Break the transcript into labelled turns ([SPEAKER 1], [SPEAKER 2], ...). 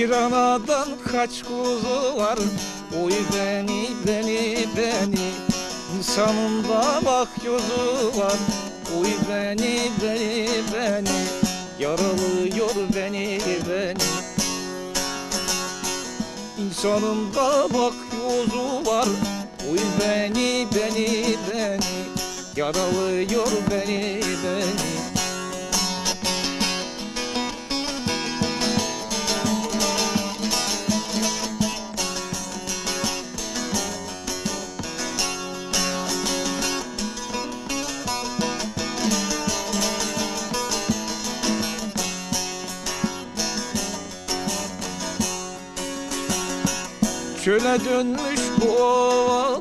[SPEAKER 1] Bir anadan kaç kuzu var? Oy beni beni beni. İnsanında bak yozu var. Oy beni beni beni. Yaralıyor beni beni. İnsanında bak yozu var. Oy beni beni beni. Yaralıyor beni beni. Çöle dönmüş bu ova